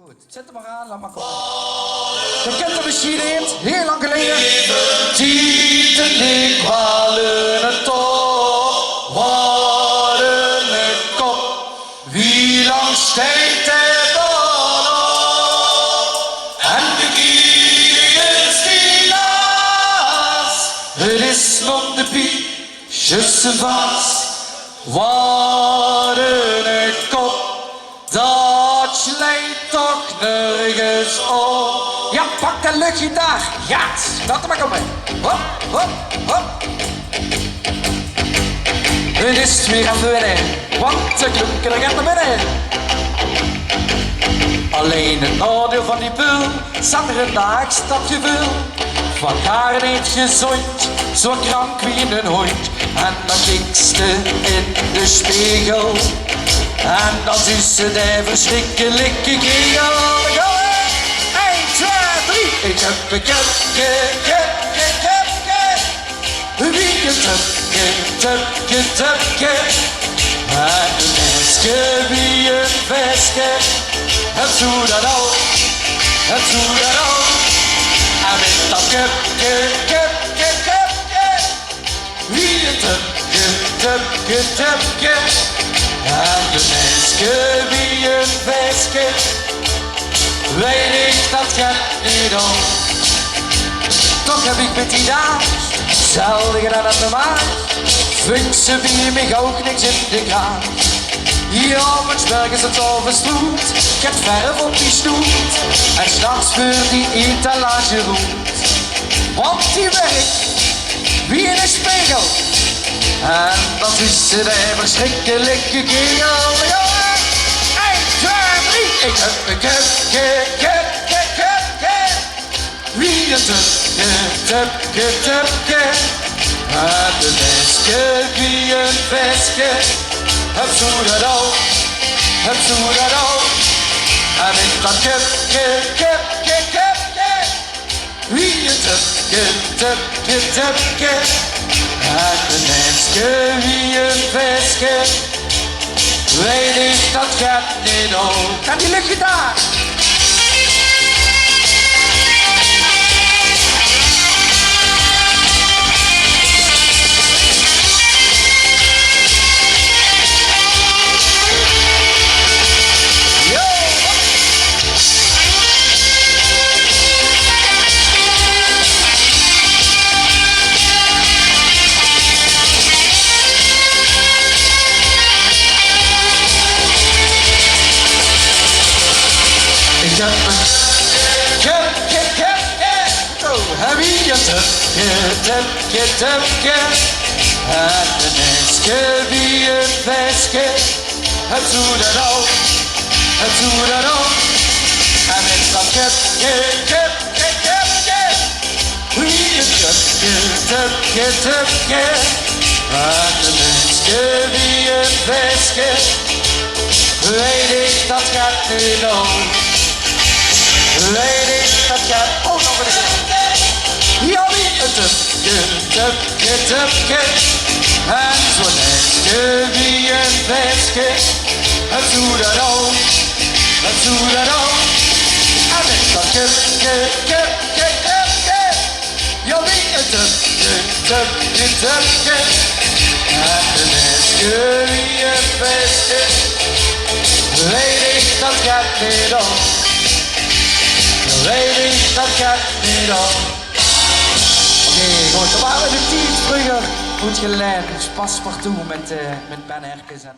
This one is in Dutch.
Goed, zet hem maar aan, laat maar komen. Je kent de machine hint, heel lang geleden. Tieten ik walen het top, waren het kop. Wie lang steekt het dan op? En de kieren die naast. Het is nog de piep, je vast. Waren het kop. Dat slijt toch nergens op. Ja, pak de luchtgitaar. Ja, dat er maar komen. Hop, hop, hop. Het is weer even winnen, want de klunker gaat naar binnen. Alleen het nadeel van die pul, zat er een daagstapje veel. Van haar niet gezond, zo krank wie een hond. En dan kijkt ze in de spiegel. En dan is ze de verschrikkelijke kegel. 1, 2, 3. Ik heb een Köpke, Köpke, Köpke. Wie een töpke, töpke, töpke. En een meisje wie een veske. En zo dat al, en zo dat al. En met dat Köpke, Köpke, Köpke. Wie een töpke, töpke, töpke. En de meisje wie een veske, weet ik dat gaat niet om. Toch heb ik met die daad, hetzelfde gedaan als de maag. Vink ze wie mij ook niks in de kraan. Hier op het berg is het al versloed, ik heb verf op die stoet. En s'nachts voor die etalage roept. Want die werkt wie in een spiegel. En dat is de verschrikkelijke kegel. 1, 2, 3. Ik heb een Köpke, Köpke, Köpke. Wie een töpke, töpke, töpke. En de meisje wie een veske. Heb zo dat al, heb zo dat al. En met dat Köpke, Köpke, Köpke. Wie een töpke, töpke, töpke. En de meisje wie een veske, weet ik dat gaat niet op. Gaat die luchtgitaar? Ik heb een Köpke, Köpke. Oh, heb je een töpke, töpke, töpke. En de meisje wie een veske. Heb zo dat al, heb zo dat al. En met dat Köpke, Köpke, Köpke. Wie een töpke, töpke, töpke. En de meisje wie een veske. Weet ik dat gaat nu nog. Weet ik dat gaat ook nog eens. Ja, wie een töpke, töpke, töpke. En zo'n meisje wie een veske. Het doet dat al, het doet dat al. En met dat Köpke, Köpke, Köpke. Ja, wie een töpke, töpke, töpke. En de meisje wie een veske. Weet ik dat gaat niet om. Weet ik dat gaat niet om. Oké, goed, dan waren we de 10 vroeger. Goed geleid, dus pas partout met Ben Herkens en